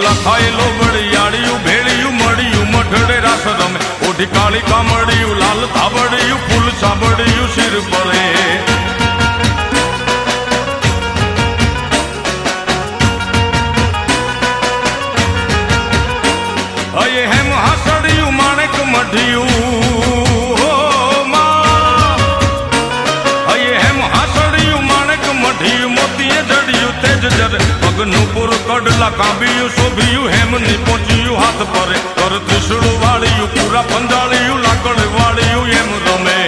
લખાયેલો વળિયાળિયું ભેળિયું મળિયું મઢડે રાસ રમે ઓઢી કાળી કામડિયું લાલ ધાબડિયું ફૂલ સાંભળિયું શિર પરે અયે હેમ હાસડિયું માણેક મઢિયું અયે હેમ હાસડિયું માણેક મઢિયું મોતીએ જડિયું તેજ જરે પગનું પુર કડલા કાંબિયું શોભિયું હેમની પહોંચ્યું હાથ પરે કર ત્રિશુળ વાળિયું પૂરા પંજાળિયું લાકડ વાળિયું એમ રમે